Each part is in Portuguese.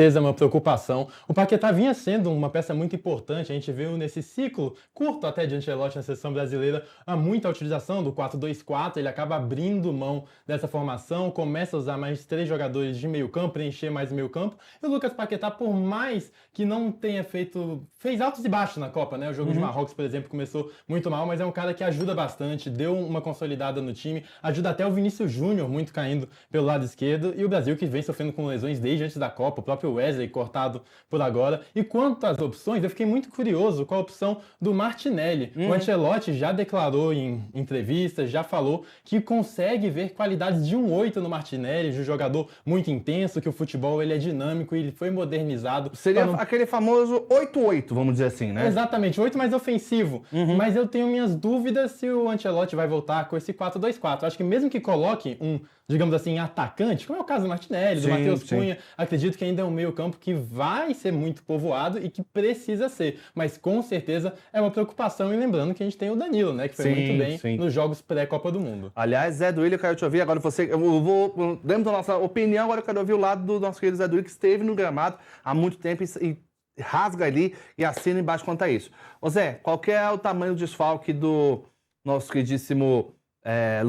É uma preocupação. O Paquetá vinha sendo uma peça muito importante. A gente viu nesse ciclo curto até de Ancelotti na seleção brasileira há muita utilização do 4-2-4. Ele acaba abrindo mão dessa formação, começa a usar mais 3 jogadores de meio campo, preencher mais o meio campo. E o Lucas Paquetá, por mais que não tenha fez altos e baixos na Copa, né? O jogo de Marrocos, por exemplo, começou muito mal, mas é um cara que ajuda bastante, deu uma consolidada no time, ajuda até o Vinícius Júnior muito caindo pelo lado esquerdo. E o Brasil que vem sofrendo com lesões desde antes da Copa, o próprio Wesley cortado por agora. E quanto às opções, eu fiquei muito curioso com a opção do Martinelli. O Ancelotti já declarou em entrevistas, já falou que consegue ver qualidades de um 8 no Martinelli, de um jogador muito intenso, que o futebol ele é dinâmico e ele foi modernizado. Seria aquele famoso 8-8, vamos dizer assim, né? Exatamente, 8 mais ofensivo. Mas eu tenho minhas dúvidas se o Ancelotti vai voltar com esse 4-2-4. Acho que mesmo que coloque um, digamos assim, atacante, como é o caso do Martinelli, do Matheus Cunha, acredito que ainda é um meio-campo que vai ser muito povoado e que precisa ser. Mas com certeza é uma preocupação. E lembrando que a gente tem o Danilo, né? Que foi muito bem nos jogos pré-Copa do Mundo. Aliás, Zé Duílio, eu quero te ouvir. Agora você, eu vou, dentro da nossa opinião, agora eu quero ouvir o lado do nosso querido Zé Duílio, que esteve no gramado há muito tempo e rasga ali e assina embaixo quanto a isso. Ô Zé, qual que é o tamanho do desfalque do nosso queridíssimo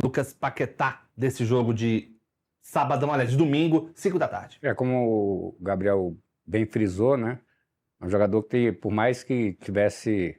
Lucas Paquetá desse jogo de sabadão, aliás, de domingo, 5 da tarde? Como o Gabriel bem frisou, né? É um jogador que, por mais que tivesse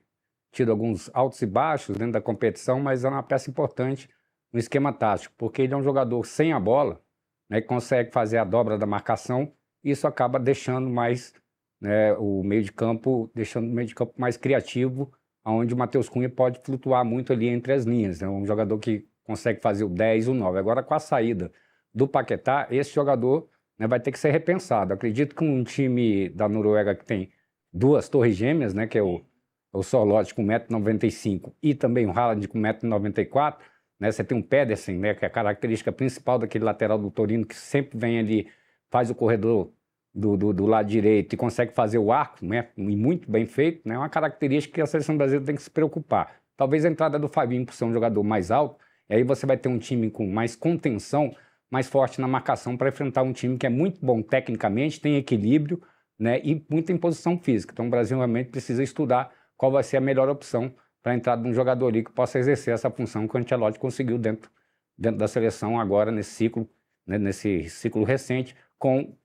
tido alguns altos e baixos dentro da competição, mas é uma peça importante no esquema tático, porque ele é um jogador sem a bola, né, que consegue fazer a dobra da marcação, e isso acaba deixando mais, né, o meio de campo, deixando o meio de campo mais criativo, onde o Matheus Cunha pode flutuar muito ali entre as linhas, né? Um jogador que consegue fazer o 10, o 9. Agora, com a saída do Paquetá, esse jogador, né, vai ter que ser repensado. Acredito que um time da Noruega que tem duas torres gêmeas, né, que é o Sorloth com 1,95 m e também o Haaland com 1,94 m, né, você tem um Pedersen, né, que é a característica principal daquele lateral do Torino, que sempre vem ali, faz o corredor do lado direito e consegue fazer o arco, né, e muito bem feito, né, é uma característica que a seleção brasileira tem que se preocupar. Talvez a entrada do Fabinho por ser um jogador mais alto, e aí você vai ter um time com mais contenção, mais forte na marcação para enfrentar um time que é muito bom tecnicamente, tem equilíbrio, né, e muita imposição física. Então o Brasil realmente precisa estudar qual vai ser a melhor opção para a entrada de um jogador ali que possa exercer essa função que o Ancelotti conseguiu dentro da seleção agora nesse ciclo, né, nesse ciclo recente, com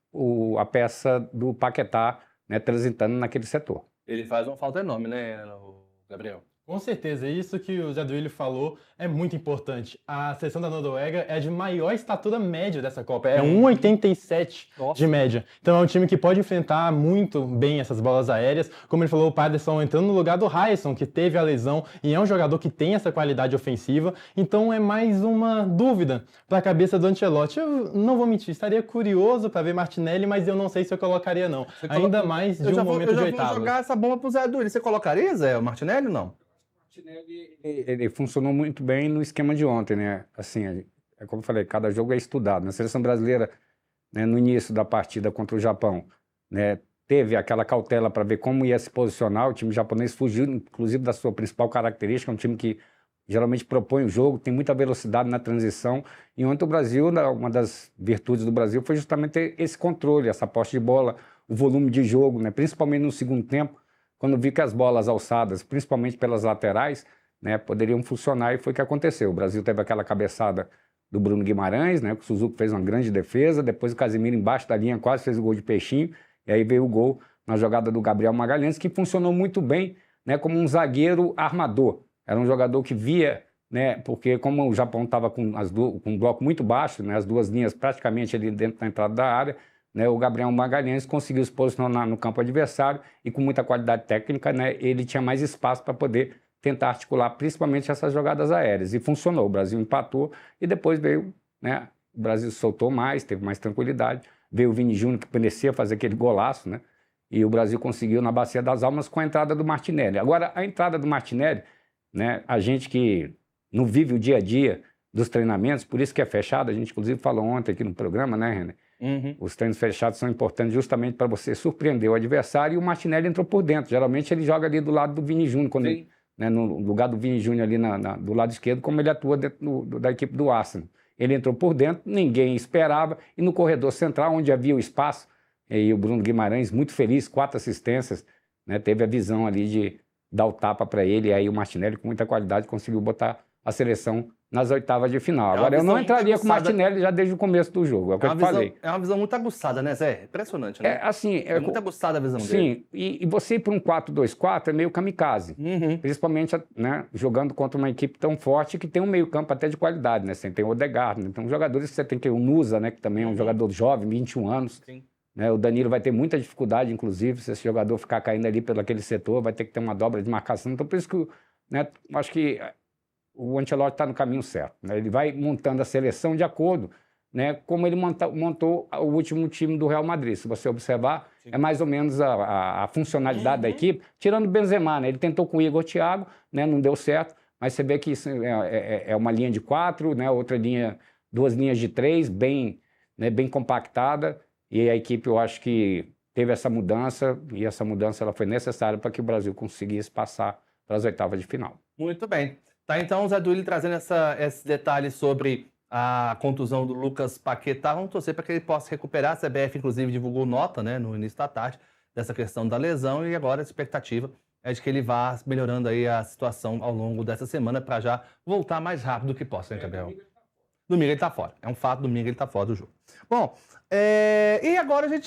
a peça do Paquetá, né, transitando naquele setor. Ele faz uma falta enorme, né, Gabriel? Com certeza, isso que o Zé Duílio falou é muito importante. A seleção da Noruega é de maior estatura média dessa Copa, é 1,87 de média. Então é um time que pode enfrentar muito bem essas bolas aéreas. Como ele falou, o Pedersen entrando no lugar do Raisson, que teve a lesão e é um jogador que tem essa qualidade ofensiva. Então é mais uma dúvida para a cabeça do Ancelotti. Eu não vou mentir, estaria curioso para ver Martinelli, mas eu não sei se eu colocaria não. Ainda mais de um momento de oitavas. Eu já vou jogar essa bomba pro Zé Duílio. Você colocaria, Zé, o Martinelli ou não? Ele funcionou muito bem no esquema de ontem, né? Assim, é como eu falei, cada jogo é estudado. Na seleção brasileira, né, no início da partida contra o Japão, né, teve aquela cautela para ver como ia se posicionar. O time japonês fugiu, inclusive, da sua principal característica. É um time que geralmente propõe o jogo, tem muita velocidade na transição. E ontem o Brasil, uma das virtudes do Brasil foi justamente esse controle, essa posse de bola, o volume de jogo, né, principalmente no segundo tempo, quando vi que as bolas alçadas, principalmente pelas laterais, né, poderiam funcionar, e foi o que aconteceu. O Brasil teve aquela cabeçada do Bruno Guimarães, né, que o Suzuki fez uma grande defesa, depois o Casemiro embaixo da linha quase fez o gol de peixinho, e aí veio o gol na jogada do Gabriel Magalhães, que funcionou muito bem, né, como um zagueiro armador. Era um jogador que via, né, porque como o Japão estava com um bloco muito baixo, né, as duas linhas praticamente ali dentro da entrada da área, né, o Gabriel Magalhães conseguiu se posicionar no campo adversário e com muita qualidade técnica, né, ele tinha mais espaço para poder tentar articular principalmente essas jogadas aéreas. E funcionou, o Brasil empatou e depois veio, né, o Brasil soltou mais, teve mais tranquilidade, veio o Vini Júnior que merecia fazer aquele golaço, né, e o Brasil conseguiu na Bacia das Almas com a entrada do Martinelli. Agora, a entrada do Martinelli, né, a gente que não vive o dia a dia dos treinamentos, por isso que é fechado, a gente inclusive falou ontem aqui no programa, né, René? Os treinos fechados são importantes justamente para você surpreender o adversário, e o Martinelli entrou por dentro. Geralmente ele joga ali do lado do Vini Júnior, quando ele, né, no lugar do Vini Júnior ali do lado esquerdo, como ele atua dentro da equipe do Arsenal. Ele entrou por dentro, ninguém esperava, e no corredor central, onde havia o espaço, E o Bruno Guimarães, muito feliz, 4 assistências, né? Teve a visão ali de dar o tapa para ele, e aí o Martinelli, com muita qualidade, conseguiu botar a seleção nas oitavas de final. Agora, eu não entraria com o Martinelli já desde o começo do jogo, é o que eu te falei. É uma visão muito aguçada, né, Zé? Impressionante, né? É muito aguçada a visão dele. Sim, e você ir para um 4-2-4 é meio kamikaze. Principalmente, né, jogando contra uma equipe tão forte que tem um meio-campo até de qualidade, né? Você tem o Odegaard, né? Então, jogadores que você tem que o Nusa, né, que também é um jogador jovem, 21 anos. Sim. Né? O Danilo vai ter muita dificuldade, inclusive, se esse jogador ficar caindo ali pelo aquele setor, vai ter que ter uma dobra de marcação. Então, por isso que, né, acho que o Ancelotti está no caminho certo, né? Ele vai montando a seleção de acordo, né, como ele montou o último time do Real Madrid. Se você observar, é mais ou menos a funcionalidade da equipe, tirando o Benzema, né? Ele tentou com o Igor Thiago, né, não deu certo, mas você vê que isso é uma linha de 4, né, outra linha, 2 linhas de 3, bem, né, bem compactada, e a equipe, eu acho que teve essa mudança, e essa mudança ela foi necessária para que o Brasil conseguisse passar para as oitavas de final. Muito bem. Tá, então, o Zé Duílio trazendo esse detalhe sobre a contusão do Lucas Paquetá. Vamos torcer para que ele possa recuperar. A CBF, inclusive, divulgou nota, né, no início da tarde dessa questão da lesão, e agora a expectativa é de que ele vá melhorando aí a situação ao longo dessa semana para já voltar mais rápido que possa, né, Gabriel? Domingo ele tá fora. É um fato, domingo ele tá fora do jogo. Bom, e agora a gente já